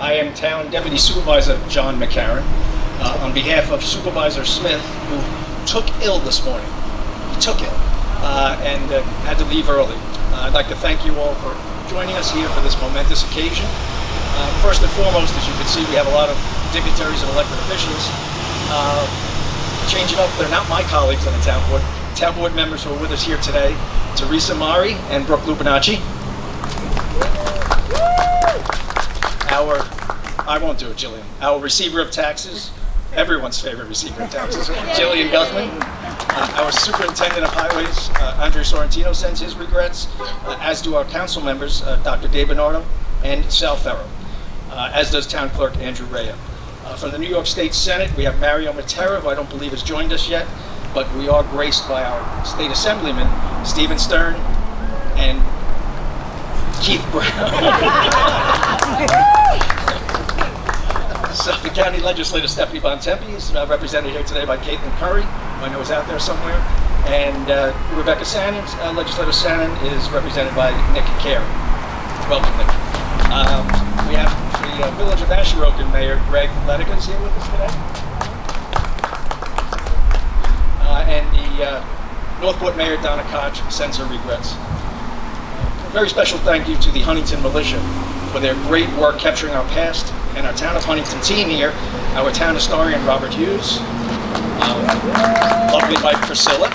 I am Town Deputy Supervisor John McCarron, on behalf of Supervisor Smith, who took ill this morning. He took it and had to leave early. I'd like to thank you all for joining us here for this momentous occasion. First and foremost, as you can see, we have a lot of dignitaries and elected officials. Change it up, they're not my colleagues on the town board. Town board members who are with us here today, Teresa Mari and Brooke Lupinacci. I won't do it, Jillian. Our receiver of taxes, everyone's favorite receiver of taxes, Jillian Guthman. Our superintendent of highways, Andre Sorrentino, sends his regrets, as do our council members, Dr. Dave Bernardo and Sal Ferro, as does town clerk Andrew Rea. From the New York State Senate, we have Mario Matera, who I don't believe has joined us yet, but we are graced by our state assemblymen, Stephen Stern and Keith Brown. Suffolk County Legislator Stephanie Bontempi is represented here today by Caitlin Curry, who I know is out there somewhere, and Rebecca Sannon, Legislator Sannon, is represented by Nick Carey. Welcome, Nick. We have the Village of Asheroken Mayor Greg Ledica is here with us today, and the Northport Mayor Donna Koch sends her regrets. A very special thank you to the Huntington Militia for their great work capturing our past, and our Town of Huntington team here, our town historian Robert Hughes, lovely wife Priscilla,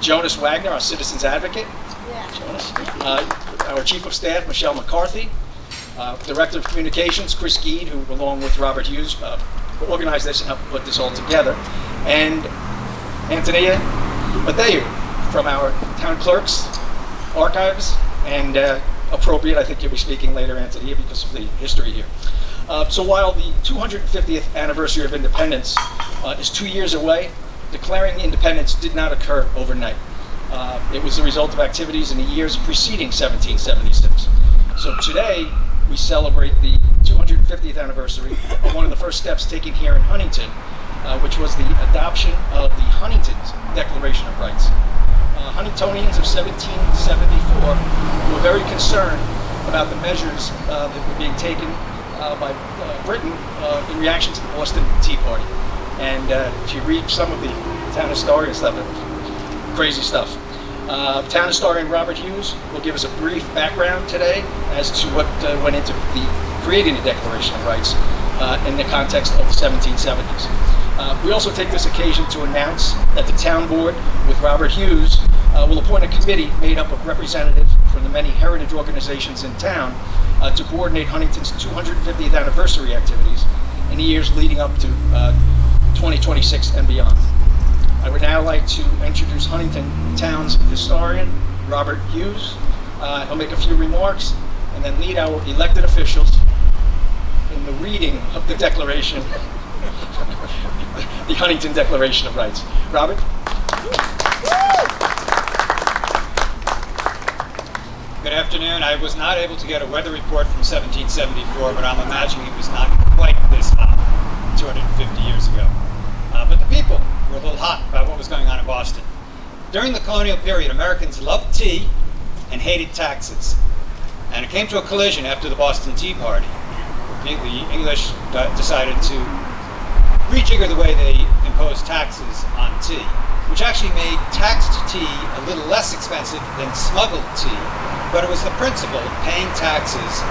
Jonas Wagner, our citizens advocate, Jonas, our chief of staff Michelle McCarthy, director of communications Chris Geed, who along with Robert Hughes organized this and helped put this all together, and Antonia Mateu from our town clerks, archives, and appropriate, I think you'll be speaking later, Antonia, because of the history here. So while the 250th anniversary of independence is 2 years away, declaring independence did not occur overnight. It was the result of activities in the years preceding 1776. So today, we celebrate the 250th anniversary of one of the first steps taken here in Huntington, which was the adoption of the Huntington Declaration of Rights. Huntingtonians of 1774 were very concerned about the measures that were being taken by Britain in reaction to the Boston Tea Party. And if you read some of the town historian stuff, crazy stuff. Town historian Robert Hughes will give us a brief background today as to what went into creating the Declaration of Rights in the context of the 1770s. We also take this occasion to announce that the town board, with Robert Hughes, will appoint a committee made up of representatives from the many heritage organizations in town to coordinate Huntington's 250th anniversary activities in the years leading up to 2026 and beyond. I would now like to introduce Huntington Town's historian, Robert Hughes. He'll make a few remarks and then lead our elected officials in the reading of the Declaration, the Huntington Declaration of Rights. Robert? Good afternoon. I was not able to get a weather report from 1774, but I'm imagining it was not quite this hot 250 years ago. But the people were a little hot about what was going on in Boston. During the colonial period, Americans loved tea and hated taxes. And it came to a collision after the Boston Tea Party. The English decided to rejigger the way they imposed taxes on tea, which actually made taxed tea a little less expensive than smuggled tea. But it was the principle of paying taxes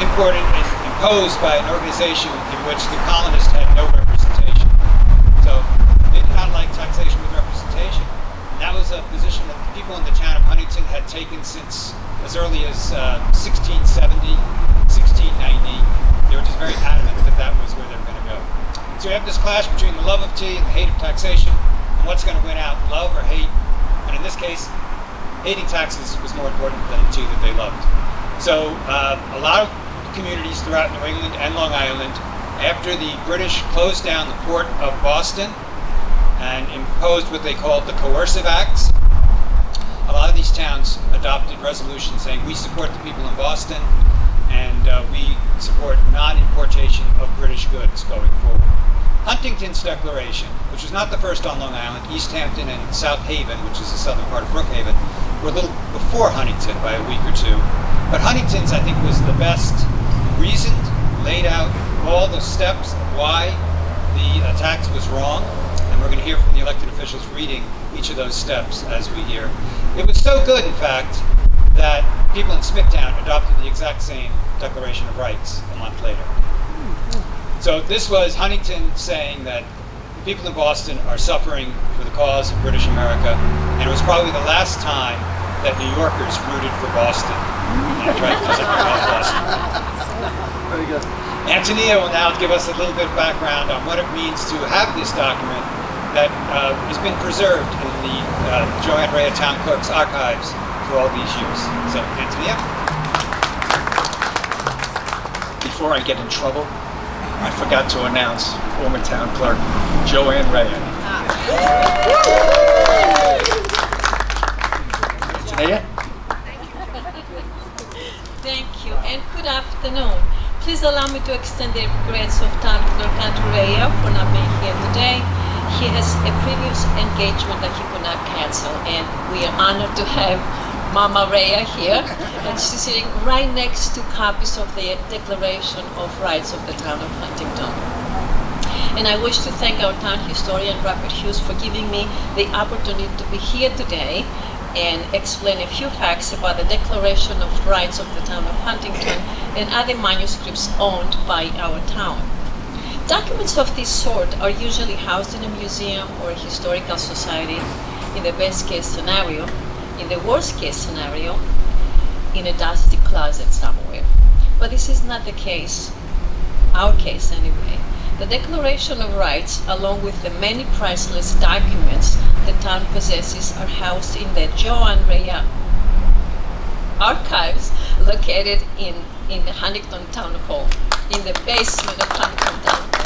imported and imposed by an organization in which the colonists had no representation. So they did not like taxation with representation. And that was a position that the people in the town of Huntington had taken since as early as 1670, 1690. They were just very adamant that that was where they were going to go. So you have this clash between the love of tea and the hate of taxation, and what's going to win out, love or hate? And in this case, hating taxes was more important than the tea that they loved. So a lot of communities throughout New England and Long Island, after the British closed down the port of Boston and imposed what they called the Coercive Acts, a lot of these towns adopted resolutions saying we support the people in Boston and we support non-importation of British goods going forward. Huntington's Declaration, which was not the first on Long Island, East Hampton and South Haven, which is the southern part of Brookhaven, were a little before Huntington by a week or two. But Huntington's, I think, was the best reasoned, laid out all the steps of why the tax was wrong, and we're going to hear from the elected officials reading each of those steps as we hear. It was so good, in fact, that people in Smithtown adopted the exact same Declaration of Rights a month later. So this was Huntington saying that the people in Boston are suffering for the cause of British America, and it was probably the last time that New Yorkers rooted for Boston. And tried to do something about Boston. Very good. Antonia will now give us a little bit of background on what it means to have this document that has been preserved in the Joanne Rea Town Clerk's archives for all these years. So, Antonia? Before I get in trouble, I forgot to announce former town clerk Joanne Rea. Antonia? Thank you, and good afternoon. Please allow me to extend the regrets of Town Clerk Andrew Rea for not being here today. He has a previous engagement that he could not cancel, and we are honored to have Mama Rea here, and she's sitting right next to copies of the Declaration of Rights of the Town of Huntington. And I wish to thank our town historian, Robert Hughes, for giving me the opportunity to be here today and explain a few facts about the Declaration of Rights of the Town of Huntington and other manuscripts owned by our town. Documents of this sort are usually housed in a museum or a historical society in the best case scenario. In the worst case scenario, in a dusty closet somewhere. But this is not the case, our case anyway. The Declaration of Rights, along with the many priceless documents the town possesses, are housed in the Joanne Rea archives located in the Huntington Town Hall, in the basement of Huntington Town Hall.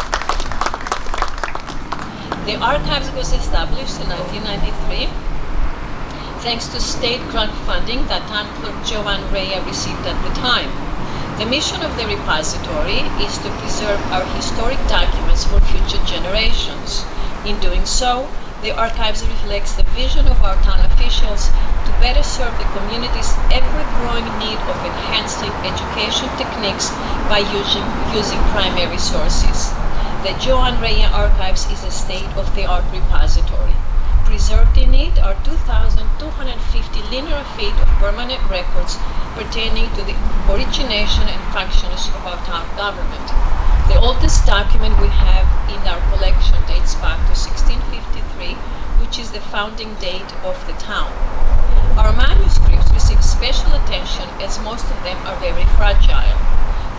The archives was established in 1993 thanks to state grant funding that town clerk Joanne Rea received at the time. The mission of the repository is to preserve our historic documents for future generations. In doing so, the archives reflects the vision of our town officials to better serve the community's ever-growing need of enhancing education techniques by using primary sources. The Joanne Rea Archives is a state-of-the-art repository. Preserved in it are 2,250 linear feet of permanent records pertaining to the origination and functions of our town government. The oldest document we have in our collection dates back to 1653, which is the founding date of the town. Our manuscripts receive special attention as most of them are very fragile.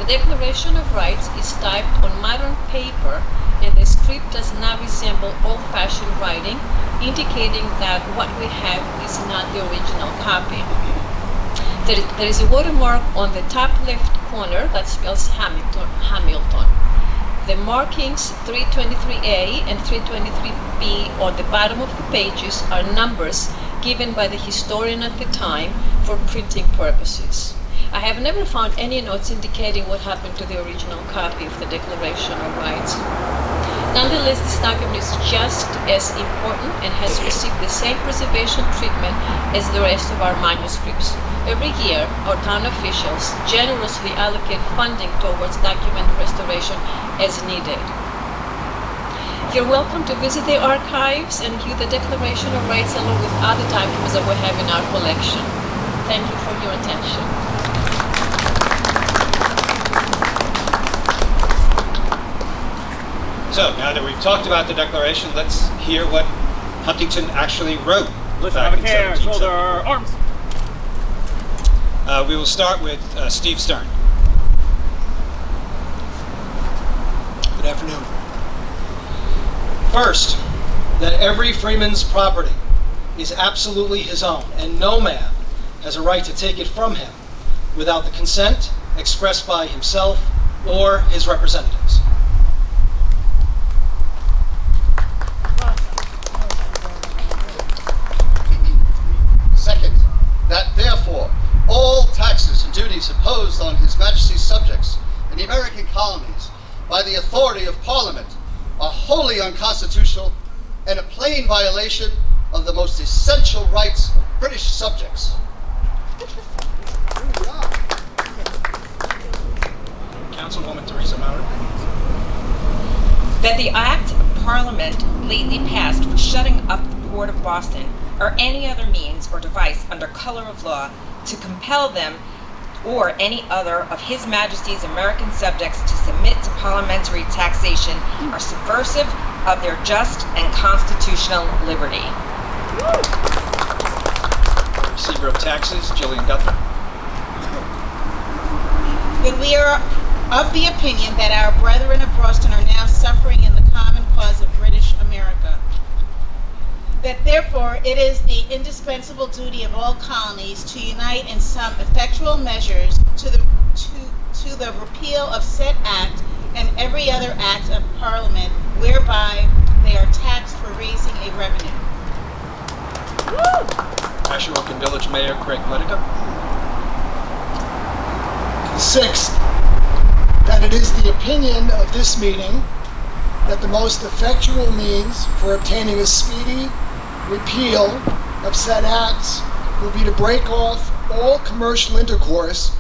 The Declaration of Rights is typed on modern paper, and the script does not resemble old-fashioned writing, indicating that what we have is not the original copy. There is a watermark on the top left corner that spells Hamilton. The markings 323A and 323B on the bottom of the pages are numbers given by the historian at the time for printing purposes. I have never found any notes indicating what happened to the original copy of the Declaration of Rights. Nonetheless, this document is just as important and has received the same preservation treatment as the rest of our manuscripts. Every year, our town officials generously allocate funding towards document restoration as needed. You're welcome to visit the archives and view the Declaration of Rights along with other documents that we have in our collection. Thank you for your attention. So, now that we've talked about the Declaration, let's hear what Huntington actually wrote. Listen, back have a in care, 1770. shoulder, arms. We will start with Steve Stern. Good afternoon. First, that every freeman's property is absolutely his own, and no man has a right to take it from him without the consent expressed by himself or his representatives. Second, that therefore all taxes and duties imposed on His Majesty's subjects in the American colonies by the authority of Parliament are wholly unconstitutional and a plain violation of the most essential rights of British subjects. Councilwoman Teresa Maurer. That the Act of Parliament lately passed for shutting up the Port of Boston or any other means or device under color of law to compel them or any other of His Majesty's American subjects to submit to parliamentary taxation are subversive of their just and constitutional liberty. Receiver of taxes, Jillian Guthrie. That we are of the opinion that our brethren of Boston are now suffering in the common cause of British America. That therefore it is the indispensable duty of all colonies to unite in some effectual measures to the repeal of said act and every other act of Parliament whereby they are taxed for raising a revenue. Ashwaubenon Village Mayor Craig Ledica. Sixth, that it is the opinion of this meeting that the most effectual means for obtaining a speedy repeal of said acts will be to break off all commercial intercourse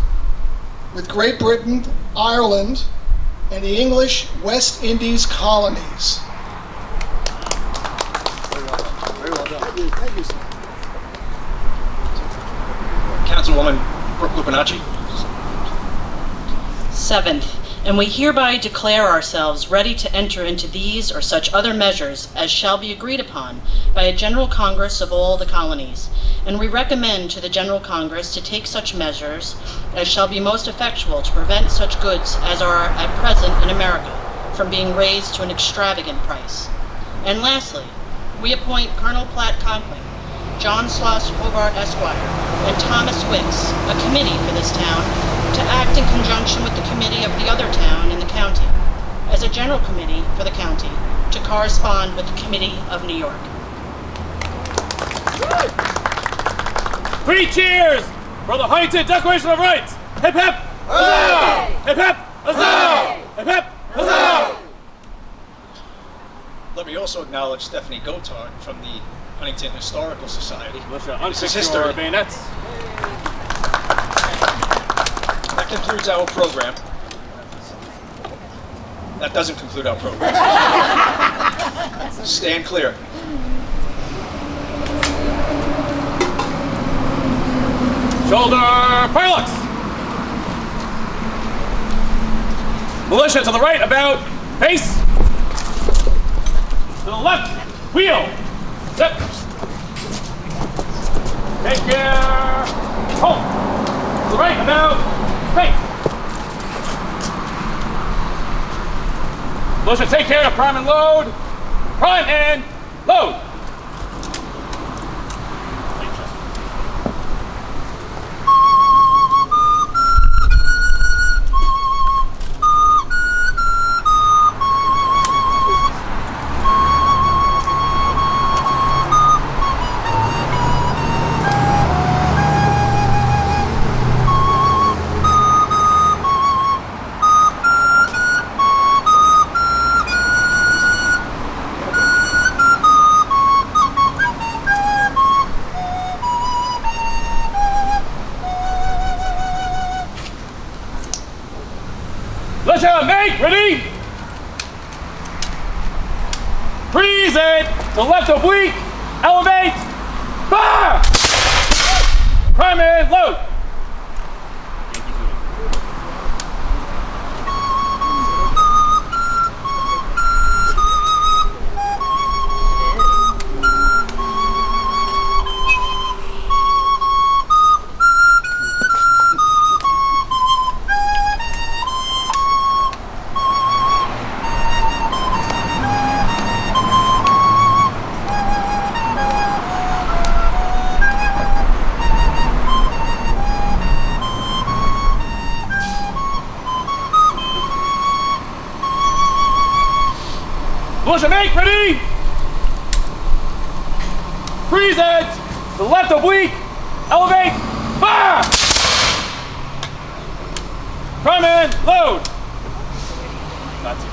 with Great Britain, Ireland, and the English West Indies colonies. Very well done. Thank you, sir. Councilwoman Brooke Lupinacci. Seventh, and we hereby declare ourselves ready to enter into these or such other measures as shall be agreed upon by a General Congress of all the colonies. And we recommend to the General Congress to take such measures as shall be most effectual to prevent such goods as are at present in America from being raised to an extravagant price. And lastly, we appoint Colonel Platt Conkling, John Sloss Hobart Esquire, and Thomas Wicks, a committee for this town, to act in conjunction with the committee of the other town in the county, as a general committee for the county, to correspond with the Committee of New York. 3 cheers for the Huntington Declaration of Rights! Hip hip! Huzzah! Hip hip! Huzzah! Hip hip! Huzzah! Let me also acknowledge Stephanie Gotard from the Huntington Historical Society. Let's This is unfix history. your bayonets. That concludes our program. That doesn't conclude our program. Stand clear. Shoulder firelocks. Militia to the right, about face. To the left, wheel. Step. Take care. Hold. To the right, about face. Militia, take care to prime and load. Prime and load. Militia, make, ready? Freeze it, to left oblique, elevate, fire! Prime and load. Militia, make, ready? Freeze it, to the left oblique, elevate, fire! Prime and load. That's it.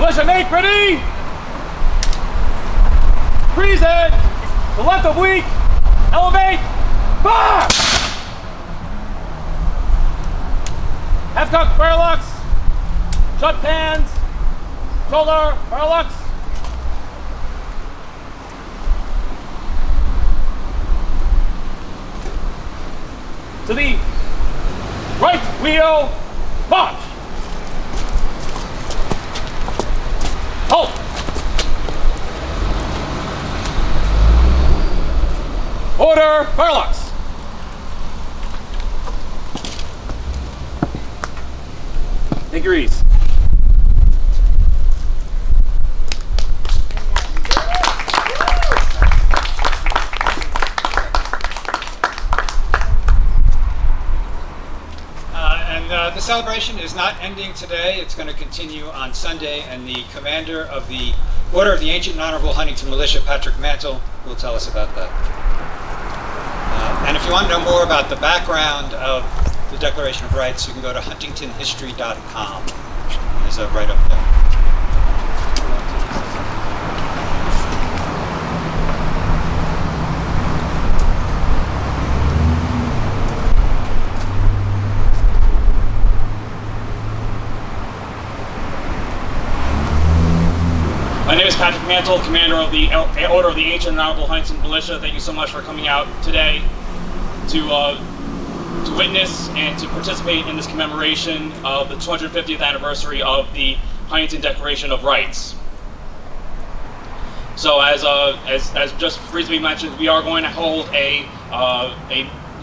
Militia make ready! Freeze head! The left oblique! Elevate! Fire! Half cock firelocks! Shut pans! Shoulder firelocks! To the right wheel, march! Halt! Order, firelocks! Take your ease. The celebration is not ending today. It's going to continue on Sunday, and the commander of the Order of the Ancient and Honorable Huntington Militia, Patrick Mantle, will tell us about that. And if you want to know more about the background of the Declaration of Rights, you can go to huntingtonhistory.com. There's a write-up there. My name is Patrick Mantle, commander of the Order of the Ancient and Honorable Huntington Militia. Thank you so much for coming out today to witness and to participate in this commemoration of the 250th anniversary of the Huntington Declaration of Rights. So, as just briefly mentioned, we are going to hold a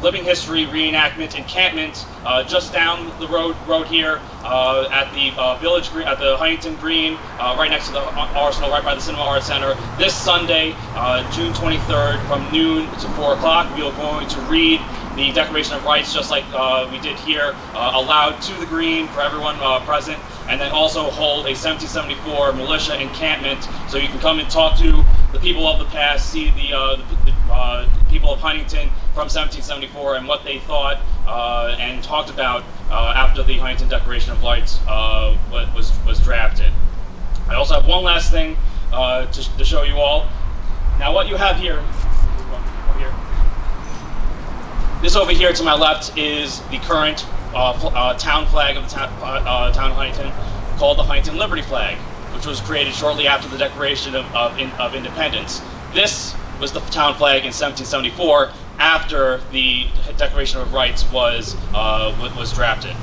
living history reenactment encampment just down the road here at the Village Green, at the Huntington Green, right next to the Arsenal, right by the Cinema Arts Center. This Sunday, June 23rd, from noon to 4 o'clock, we are going to read the Declaration of Rights, just like we did here, aloud to the green for everyone present, and then also hold a 1774 militia encampment, so you can come and talk to the people of the past, see the people of Huntington from 1774 and what they thought and talked about after the Huntington Declaration of Rights was drafted. I also have one last thing to show you all. Now, what you have here, this over here to my left is the current town flag of the town of Huntington, called the Huntington Liberty Flag, which was created shortly after the Declaration of Independence. This was the town flag in 1774, after the Declaration of Rights was drafted.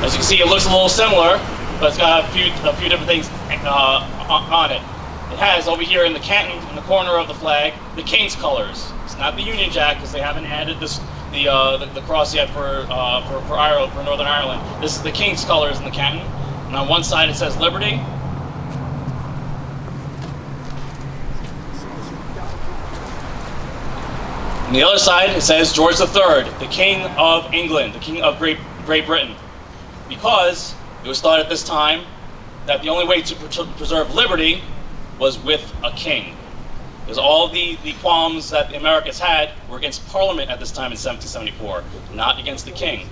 As you can see, it looks a little similar, but it's got a few different things on it. It has over here in the canton, in the corner of the flag, the King's colors. It's not the Union Jack, because they haven't added the cross yet for Ireland, for Northern Ireland. This is the King's colors in the canton. And on one side it says Liberty. On the other side it says George III, the King of England, the King of Great Britain. Because it was thought at this time that the only way to preserve liberty was with a king. Because all the qualms that the Americans had were against Parliament at this time in 1774, not against the king.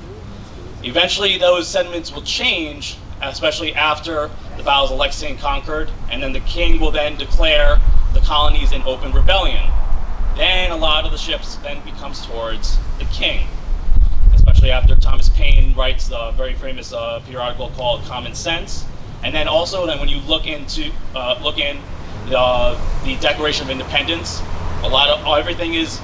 Eventually those sentiments will change, especially after the battles of Lexington and Concord, and then the king will then declare the colonies in open rebellion. Then a lot of the shifts then becomes towards the king, especially after Thomas Paine writes the very famous periodical called Common Sense. And then also, then when you look in the Declaration of Independence, everything is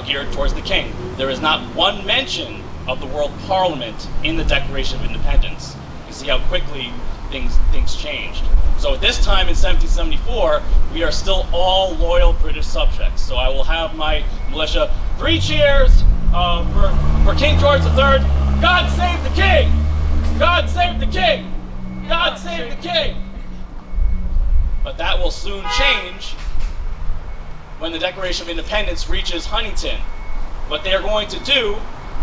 geared towards the king. There is not one mention of the World Parliament in the Declaration of Independence. You see how quickly things changed. So at this time in 1774, we are still all loyal British subjects. So I will have my militia 3 cheers for King George III. God save the king! God save the king! God save the king! But that will soon change when the Declaration of Independence reaches Huntington. What they are going to do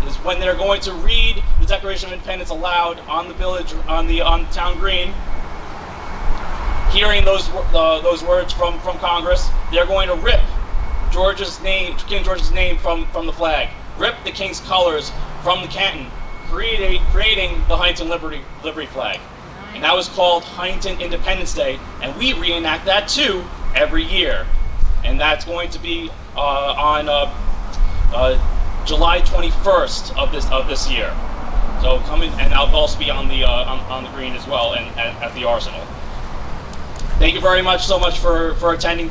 is, when they're going to read the the Declaration of Independence allowed on the village, on the town green, hearing those words from Congress, they're going to rip King George's name from the flag, rip the king's colors from the canton, creating the Huntington Liberty flag. And that was called Huntington Independence Day, and we reenact that too every year. And that's going to be on July 21st of this year. So come in, and I'll also be on the green as well, and at the Arsenal. Thank you very much, so much for attending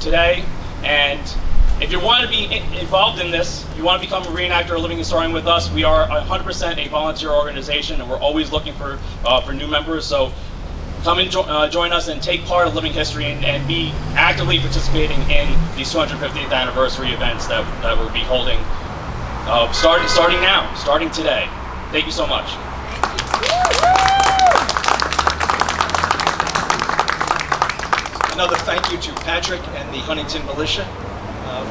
today. And if you want to be involved in this, you want to become a reenactor or living historian with us, we are 100% a volunteer organization, and we're always looking for new members. So come and join us and take part of living history and be actively participating in these 250th anniversary events that we'll be holding starting today. Thank you so much. Another thank you to Patrick and the Huntington Militia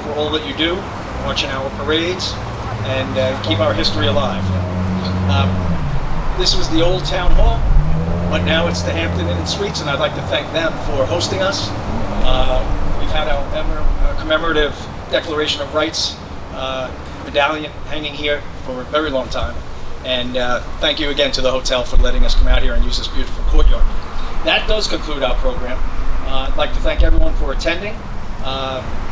for all that you do, watching our parades, and keep our history alive. This was the old town hall, but now it's the Hampton Inn Suites, and I'd like to thank them for hosting us. We've had our commemorative Declaration of Rights medallion hanging here for a very long time. And thank you again to the hotel for letting us come out here and use this beautiful courtyard. That does conclude our program. I'd like to thank everyone for attending.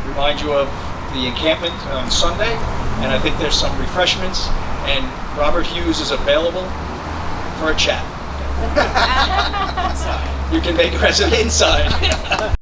Remind you of the encampment on Sunday, and I think there's some refreshments, and Robert Hughes is available for a chat. You can make a resident inside.